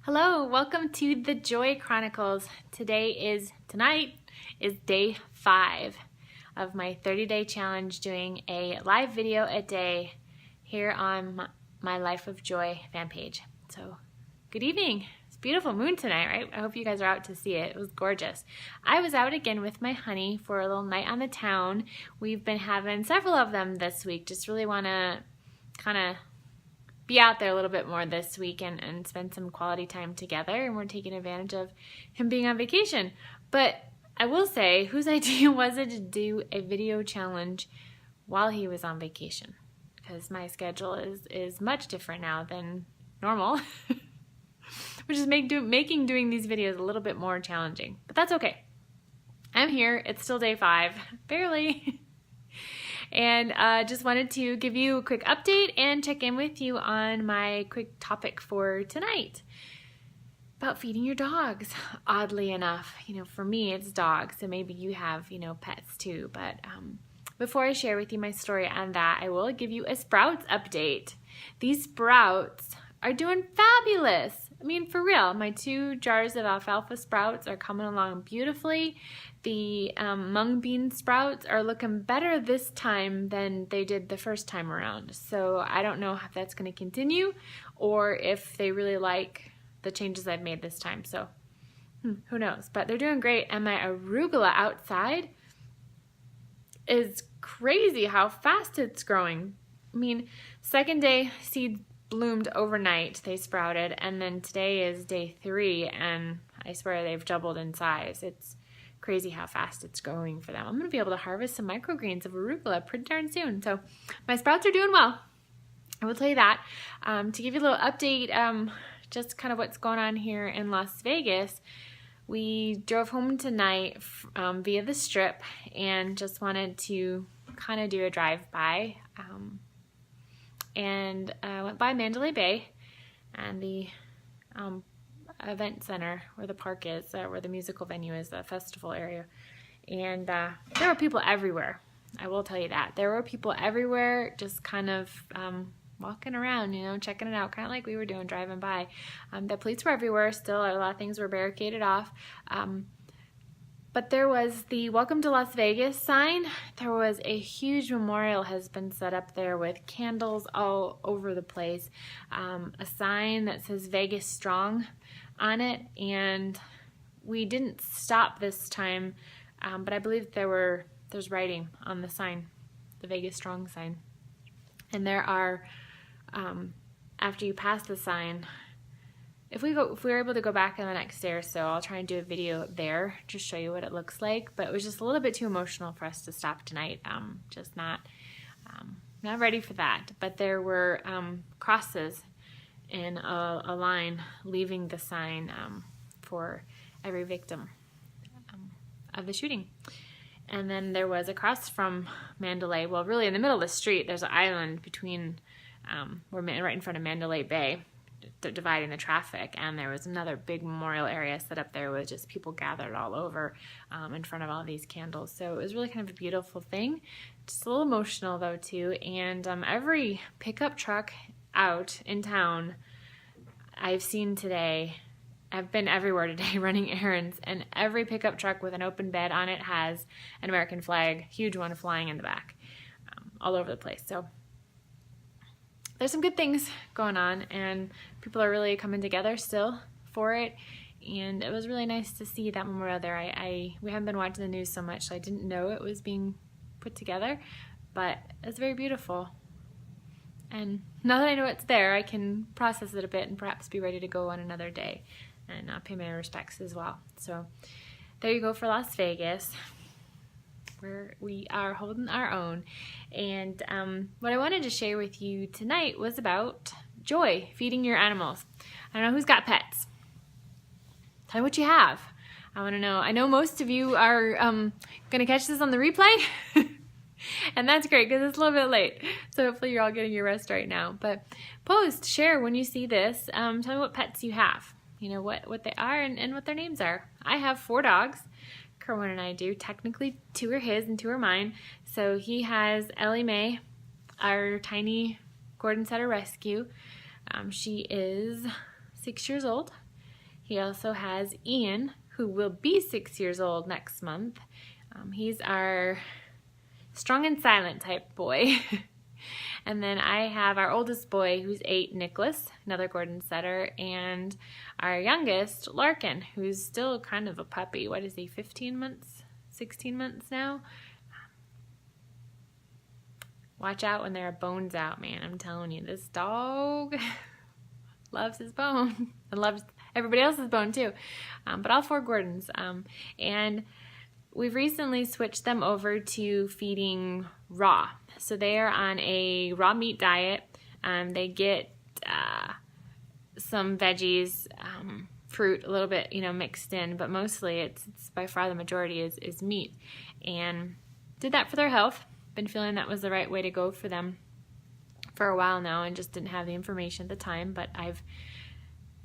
Hello, welcome to the Joie Chronicles. Tonight is day 5 of my 30-day challenge, doing a live video a day here on my Life of Joy fan page. So, good evening. It's a beautiful moon tonight, right? I hope you guys are out to see it. It was gorgeous. I was out again with my honey for a little night on the town. We've been having several of them this week. Just really want to kind of be out there a little bit more this week and spend some quality time together, and we're taking advantage of him being on vacation. But I will say, whose idea was it to do a video challenge while he was on vacation? Because my schedule is much different now than normal, which is making doing these videos a little bit more challenging. But that's okay. I'm here. It's still day 5, barely. And just wanted to give you a quick update and check in with you on my quick topic for tonight about feeding your dogs. Oddly enough, for me it's dogs, so maybe you have, pets too. But before I share with you my story on that, I will give you a sprouts update. These sprouts are doing fabulous. I mean, for real, my 2 jars of alfalfa sprouts are coming along beautifully. The mung bean sprouts are looking better this time than they did the first time around. So I don't know if that's going to continue or if they really like the changes I've made this time. So who knows? But they're doing great. And my arugula outside is crazy how fast it's growing. I mean, second day seeds bloomed overnight, they sprouted, and then today is day 3, and I swear they've doubled in size. It's crazy how fast it's growing for them. I'm going to be able to harvest some microgreens of arugula pretty darn soon. So my sprouts are doing well. I will tell you that. To give you a little update, just kind of what's going on here in Las Vegas, we drove home tonight via the Strip and just wanted to kind of do a drive-by. And went by Mandalay Bay and the event center where the park is, where the musical venue is, the festival area. And there were people everywhere. I will tell you that. There were people everywhere just kind of walking around, checking it out, kind of like we were doing driving by. The police were everywhere still. A lot of things were barricaded off. But there was the Welcome to Las Vegas sign. There was a huge memorial has been set up there with candles all over the place. A sign that says Vegas Strong on it. And we didn't stop this time, but I believe there's writing on the sign, the Vegas Strong sign. And there are, after you pass the sign, if we're able to go back in the next day or so, I'll try and do a video there, just show you what it looks like. But it was just a little bit too emotional for us to stop tonight. Just not ready for that. But there were crosses in a line leaving the sign for every victim of the shooting. And then there was a cross from Mandalay. Well, really in the middle of the street, there's an island between, we're right in front of Mandalay Bay, dividing the traffic, and there was another big memorial area set up there with just people gathered all over in front of all these candles. So it was really kind of a beautiful thing. Just a little emotional though too. And every pickup truck out in town I've seen today, I've been everywhere today running errands, and every pickup truck with an open bed on it has an American flag, huge one flying in the back, all over the place. So there's some good things going on, and people are really coming together still for it, and it was really nice to see that memorial there. We haven't been watching the news so much, so I didn't know it was being put together, but it's very beautiful. And now that I know it's there, I can process it a bit and perhaps be ready to go on another day and pay my respects as well. So there you go for Las Vegas, where we are holding our own. And what I wanted to share with you tonight was about joy, feeding your animals. I don't know who's got pets. Tell me what you have. I want to know. I know most of you are going to catch this on the replay. And that's great because it's a little bit late. So hopefully you're all getting your rest right now. But share when you see this. Tell me what pets you have. What they are and what their names are. I have 4 dogs. Kerwin and I do. Technically 2 are his and 2 are mine. So he has Ellie Mae, our tiny Gordon Setter Rescue. She is 6 years old. He also has Ian, who will be 6 years old next month. He's our strong and silent type boy. And then I have our oldest boy, who's 8, Nicholas, another Gordon setter, and our youngest, Larkin, who's still kind of a puppy. What is he, 15 months, 16 months now? Watch out when there are bones out, man. I'm telling you, this dog loves his bone and loves everybody else's bone too. But all 4 Gordons. And we've recently switched them over to feeding raw. So they are on a raw meat diet. They get some veggies, fruit, a little bit, mixed in, but mostly it's by far the majority is meat. And did that for their health. Been feeling that was the right way to go for them for a while now, and just didn't have the information at the time, but I've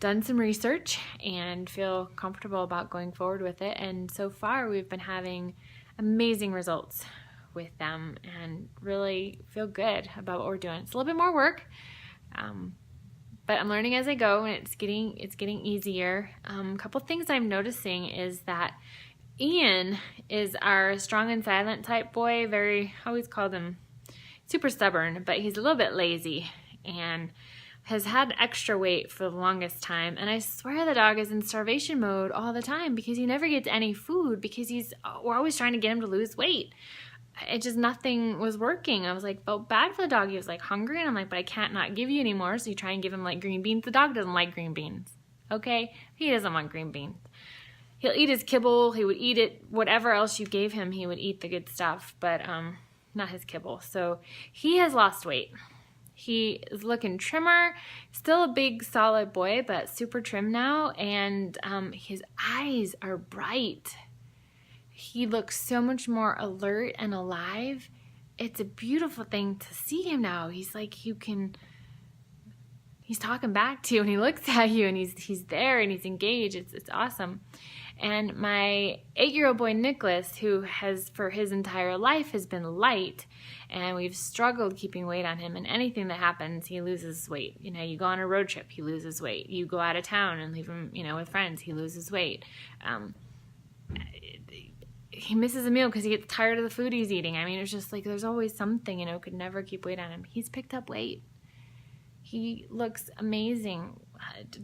done some research and feel comfortable about going forward with it. And so far we've been having amazing results with them and really feel good about what we're doing. It's a little bit more work, but I'm learning as I go, and it's getting easier. A couple things I'm noticing is that Ian is our strong and silent type boy. I always called him super stubborn, but he's a little bit lazy and has had extra weight for the longest time. And I swear the dog is in starvation mode all the time because he never gets any food because we're always trying to get him to lose weight. Nothing was working. I was like, felt bad for the dog. He was like hungry, and I'm like, but I can't not give you anymore. So you try and give him like green beans. The dog doesn't like green beans. Okay? He doesn't want green beans. He'll eat his kibble. He would eat it. Whatever else you gave him, he would eat the good stuff, but not his kibble. So he has lost weight. He is looking trimmer. Still a big, solid boy, but super trim now. And his eyes are bright. He looks so much more alert and alive. It's a beautiful thing to see him now. He's like, he's talking back to you, and he looks at you, and he's there, and he's engaged. It's awesome. And my 8-year-old boy, Nicholas, who has for his entire life has been light, and we've struggled keeping weight on him, and anything that happens, he loses weight. You go on a road trip, he loses weight. You go out of town and leave him, with friends, he loses weight. He misses a meal because he gets tired of the food he's eating. I mean, it's just like there's always something, could never keep weight on him. He's picked up weight. He looks amazing.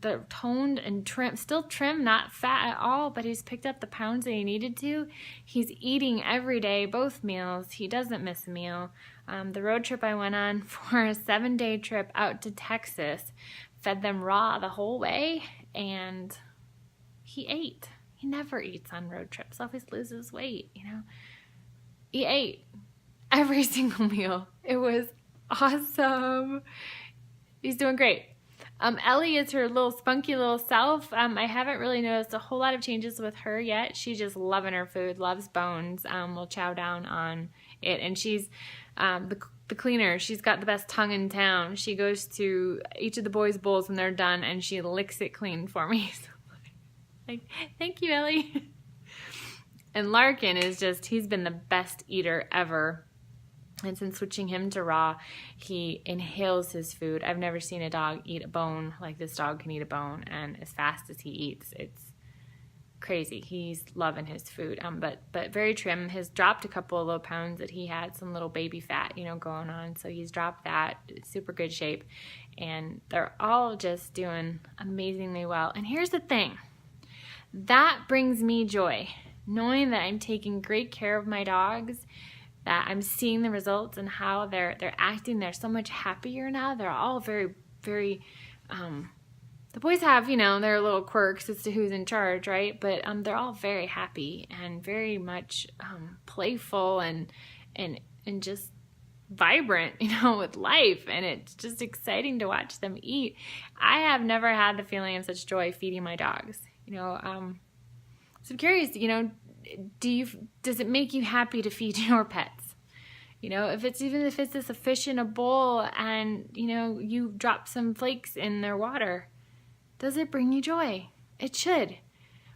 They're toned and trim, still trim, not fat at all, but he's picked up the pounds that he needed to. He's eating every day, both meals. He doesn't miss a meal. The road trip I went on for a 7-day trip out to Texas, fed them raw the whole way, and he ate. He never eats on road trips, always loses weight, He ate every single meal. It was awesome. He's doing great. Ellie is her little spunky little self. I haven't really noticed a whole lot of changes with her yet. She's just loving her food, loves bones. We'll chow down on it. And she's the cleaner. She's got the best tongue in town. She goes to each of the boys' bowls when they're done, and she licks it clean for me. So, like, thank you, Ellie. And Larkin he's been the best eater ever. And since switching him to raw, he inhales his food. I've never seen a dog eat a bone like this dog can eat a bone, and as fast as he eats. It's crazy. He's loving his food, but very trim. Has dropped a couple of low pounds that he had, some little baby fat, going on. So he's dropped that. Super good shape. And they're all just doing amazingly well. And here's the thing. That brings me joy, knowing that I'm taking great care of my dogs, that I'm seeing the results and how they're acting. They're so much happier now. They're all very, very, the boys have, their little quirks as to who's in charge, right? But they're all very happy and very much playful and just vibrant, with life. And it's just exciting to watch them eat. I have never had the feeling of such joy feeding my dogs. So I'm curious, does it make you happy to feed your pets? If it's just a fish in a bowl and, you drop some flakes in their water, does it bring you joy? It should,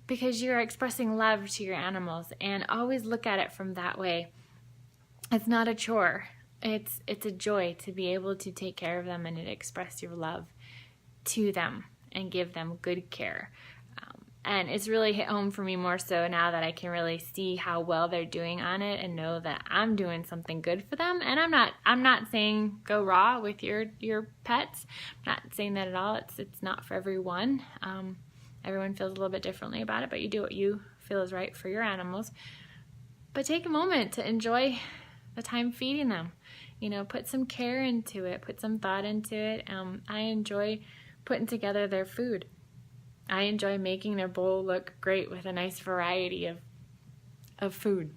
because you're expressing love to your animals, and always look at it from that way. It's not a chore. It's a joy to be able to take care of them and to express your love to them and give them good care. And it's really hit home for me more so now that I can really see how well they're doing on it and know that I'm doing something good for them. And I'm not saying go raw with your pets. I'm not saying that at all. It's not for everyone. Everyone feels a little bit differently about it, but you do what you feel is right for your animals. But take a moment to enjoy the time feeding them. You know, put some care into it, put some thought into it. I enjoy putting together their food. I enjoy making their bowl look great with a nice variety of food.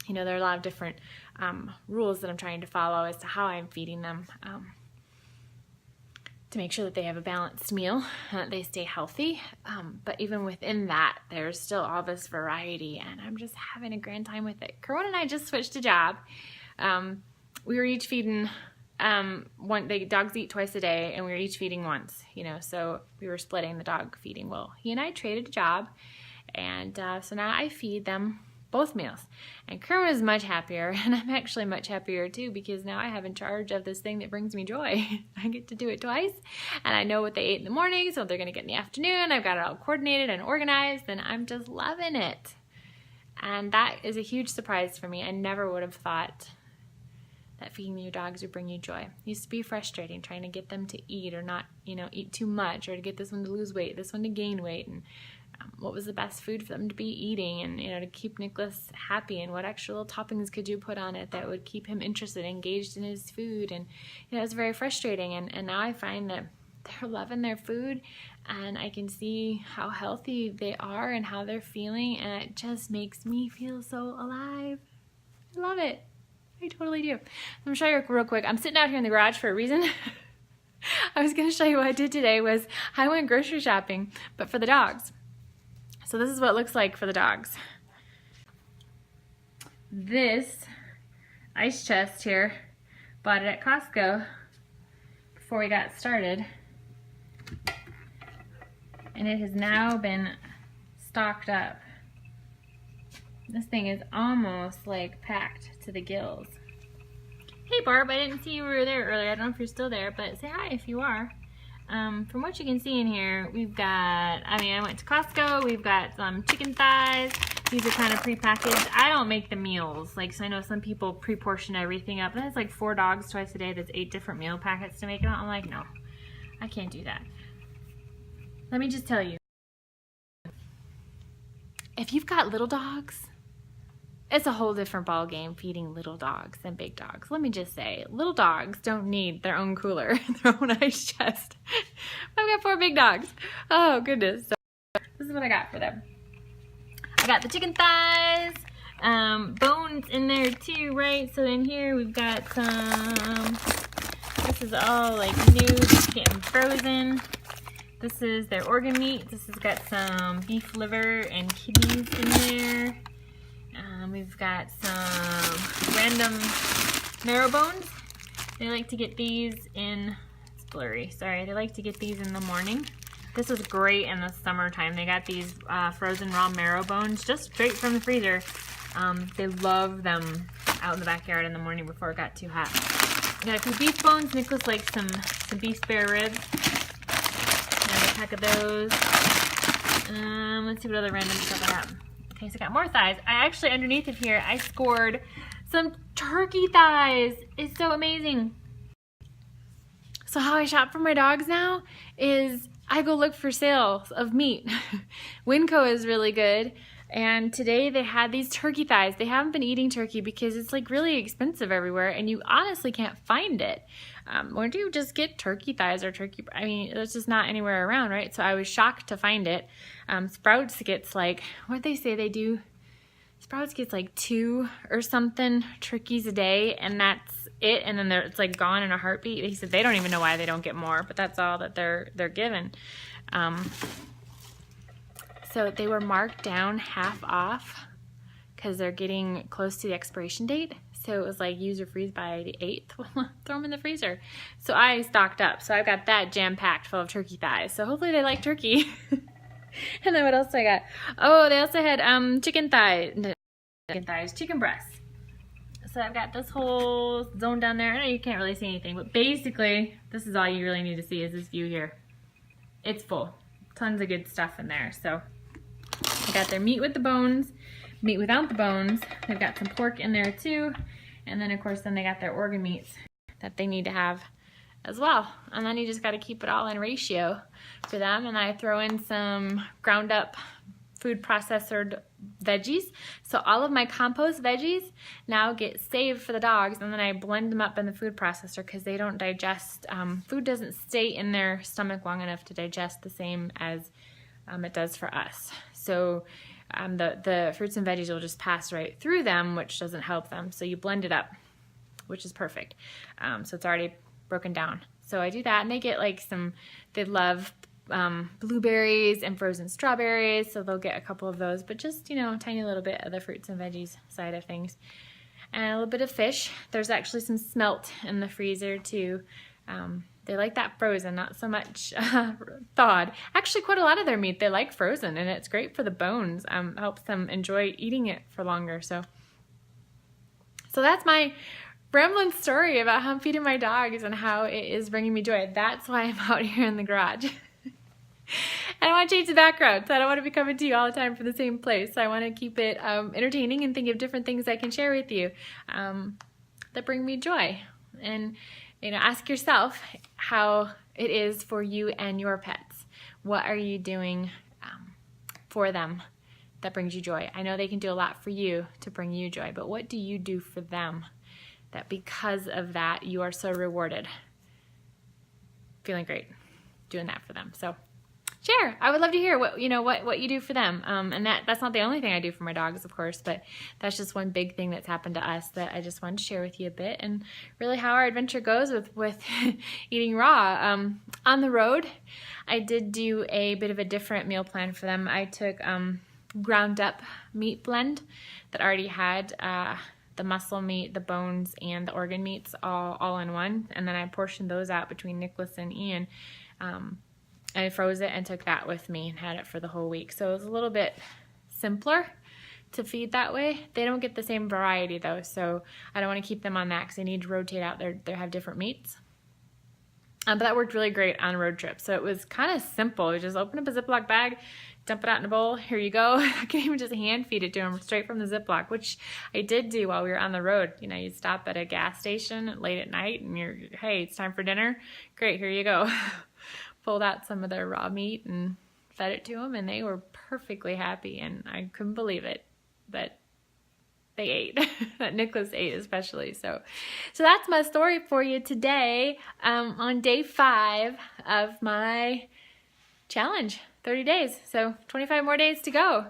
You know, there are a lot of different rules that I'm trying to follow as to how I'm feeding them to make sure that they have a balanced meal, that they stay healthy. But even within that, there's still all this variety, and I'm just having a grand time with it. Corona and I just switched a job. We were each feeding the dogs eat twice a day, and we were each feeding once, you know, so we were splitting the dog feeding. Well, he and I traded a job, and so now I feed them both meals, and Kerma is much happier, and I'm actually much happier too, because now I have in charge of this thing that brings me joy. I get to do it twice, and I know what they ate in the morning, so they're going to get in the afternoon. I've got it all coordinated and organized, and I'm just loving it. And that is a huge surprise for me. I never would have thought that feeding your dogs would bring you joy. It used to be frustrating trying to get them to eat or not, you know, eat too much, or to get this one to lose weight, this one to gain weight, and what was the best food for them to be eating, and, you know, to keep Nicholas happy, and what extra little toppings could you put on it that would keep him interested, engaged in his food. And, you know, it's very frustrating. And now I find that they're loving their food, and I can see how healthy they are and how they're feeling, and it just makes me feel so alive. I love it. I totally do. I'm going to show you real quick. I'm sitting out here in the garage for a reason. I was going to show you what I did today was I went grocery shopping, but for the dogs. So this is what it looks like for the dogs. This ice chest here, bought it at Costco before we got started. And it has now been stocked up. This thing is almost like packed to the gills. Hey Barb, I didn't see you were there earlier. I don't know if you're still there, but say hi if you are. From what you can see in here, we've got, I went to Costco, we've got some chicken thighs. These are kind of prepackaged. I don't make the meals. So I know some people pre-portion everything up. That's like 4 dogs twice a day. There's 8 different meal packets to make it. I'm like, no, I can't do that. Let me just tell you, if you've got little dogs, it's a whole different ball game feeding little dogs than big dogs. Let me just say, little dogs don't need their own cooler, their own ice chest. I've got 4 big dogs. Oh goodness. So this is what I got for them. I got the chicken thighs, bones in there too, right? So in here we've got some, this is all like new, getting frozen. This is their organ meat. This has got some beef liver and kidneys in there. We've got some random marrow bones. They like to get these in, it's blurry, sorry. They like to get these in the morning. This is great in the summertime. They got these frozen raw marrow bones just straight from the freezer. They love them out in the backyard in the morning before it got too hot. We got a few beef bones. Nicholas likes some beef spare ribs. Another pack of those. Let's see what other random stuff I got. Okay, so I got more thighs. I actually, underneath of here, I scored some turkey thighs. It's so amazing. So how I shop for my dogs now is I go look for sales of meat. Winco is really good. And today they had these turkey thighs. They haven't been eating turkey because it's like really expensive everywhere and you honestly can't find it. Why don't you just get turkey thighs or turkey, it's just not anywhere around, right? So I was shocked to find it. Sprouts gets like, what they say they do? Sprouts gets like 2 or something turkeys a day and that's it. And then it's like gone in a heartbeat. He said they don't even know why they don't get more, but that's all that they're given. So they were marked down half off because they're getting close to the expiration date. So it was like use or freeze by the 8th. Throw them in the freezer. So I stocked up. So I've got that jam-packed full of turkey thighs. So hopefully they like turkey. And then what else I got? Oh, they also had chicken breasts. So I've got this whole zone down there. I know you can't really see anything, but basically this is all you really need to see is this view here. It's full. Tons of good stuff in there. So got their meat with the bones, meat without the bones. They've got some pork in there too. And then of course, then they got their organ meats that they need to have as well. And then you just got to keep it all in ratio for them. And I throw in some ground up food processed veggies. So all of my compost veggies now get saved for the dogs, and then I blend them up in the food processor because they don't digest, food doesn't stay in their stomach long enough to digest the same as it does for us. So the fruits and veggies will just pass right through them, which doesn't help them. So you blend it up, which is perfect. So it's already broken down. So I do that, and they get like they love blueberries and frozen strawberries, so they'll get a couple of those, but just, you know, a tiny little bit of the fruits and veggies side of things. And a little bit of fish. There's actually some smelt in the freezer too. They like that frozen, not so much thawed. Actually, quite a lot of their meat they like frozen, and it's great for the bones. Helps them enjoy eating it for longer. So that's my rambling story about how I'm feeding my dogs and how it is bringing me joy. That's why I'm out here in the garage. I don't want to change the background. So I don't want to be coming to you all the time from the same place. I want to keep it entertaining and think of different things I can share with you that bring me joy. And, you know, ask yourself how it is for you and your pets. What are you doing for them that brings you joy? I know they can do a lot for you to bring you joy, but what do you do for them that because of that you are so rewarded? Feeling great doing that for them. So share. I would love to hear what you do for them. And that's not the only thing I do for my dogs, of course, but that's just one big thing that's happened to us that I just wanted to share with you a bit, and really how our adventure goes with eating raw. On the road, I did do a bit of a different meal plan for them. I took ground up meat blend that already had the muscle meat, the bones, and the organ meats all in one, and then I portioned those out between Nicholas and Ian. I froze it and took that with me and had it for the whole week. So it was a little bit simpler to feed that way. They don't get the same variety though, so I don't want to keep them on that because they need to rotate out. They have different meats. But that worked really great on a road trip. So it was kind of simple. You just open up a Ziploc bag, dump it out in a bowl. Here you go. I can even just hand feed it to them straight from the Ziploc, which I did do while we were on the road. You know, you stop at a gas station late at night and hey, it's time for dinner. Great, here you go. Pulled out some of their raw meat and fed it to them, and they were perfectly happy, and I couldn't believe it that they ate, that Nicholas ate especially. So that's my story for you today on day 5 of my challenge, 30 days. So 25 more days to go.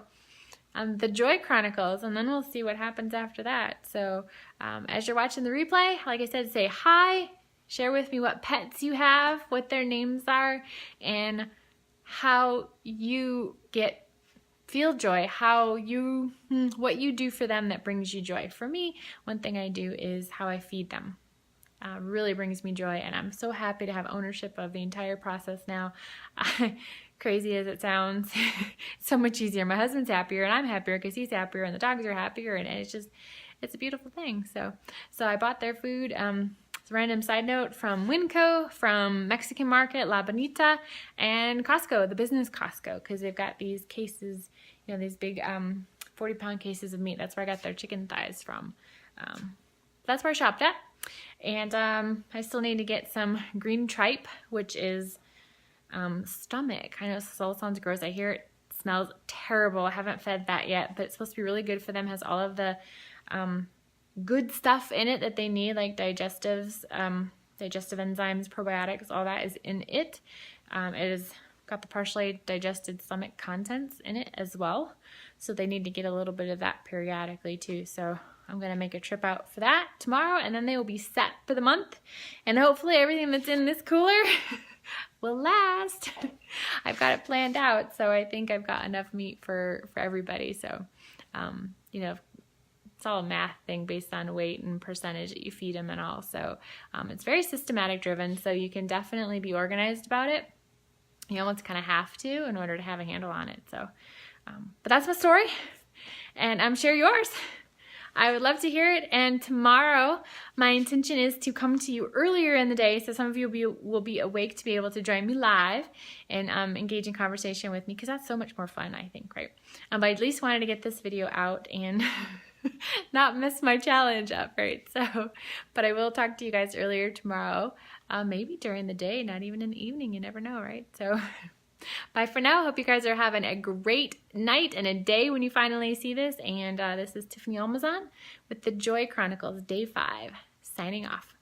The Joie Chronicles, and then we'll see what happens after that. So as you're watching the replay, like I said, say hi. Share with me what pets you have, what their names are, and how you feel joy, what you do for them that brings you joy. For me, one thing I do is how I feed them. Really brings me joy, and I'm so happy to have ownership of the entire process now. Crazy as it sounds, it's so much easier. My husband's happier, and I'm happier because he's happier, and the dogs are happier, and it's a beautiful thing. So I bought their food. It's a random side note from Winco, from Mexican Market, La Bonita, and Costco, the business Costco, because they've got these cases, you know, these big 40-pound cases of meat. That's where I got their chicken thighs from. That's where I shopped at. And I still need to get some green tripe, which is stomach. I know it all sounds gross. I hear it smells terrible. I haven't fed that yet, but it's supposed to be really good for them. It has all of the good stuff in it that they need, like digestive enzymes, probiotics, all that is in it. It has got the partially digested stomach contents in it as well. So they need to get a little bit of that periodically too. So I'm going to make a trip out for that tomorrow, and then they will be set for the month. And hopefully everything that's in this cooler will last. I've got it planned out, so I think I've got enough meat for everybody. So, you know, it's all a math thing based on weight and percentage that you feed them and all. So it's very systematic driven, so you can definitely be organized about it. You almost kind of have to in order to have a handle on it. So, but that's my story, and I'm sure yours. I would love to hear it. And tomorrow, my intention is to come to you earlier in the day, so some of you will be awake to be able to join me live and engage in conversation with me, because that's so much more fun, I think, right? But I at least wanted to get this video out and not miss my challenge up, right? So, but I will talk to you guys earlier tomorrow, maybe during the day, not even in the evening. You never know, right? So. Bye for now. Hope you guys are having a great night and a day when you finally see this. And this is Tiffany Almazan with the Joie Chronicles, Day 5, signing off.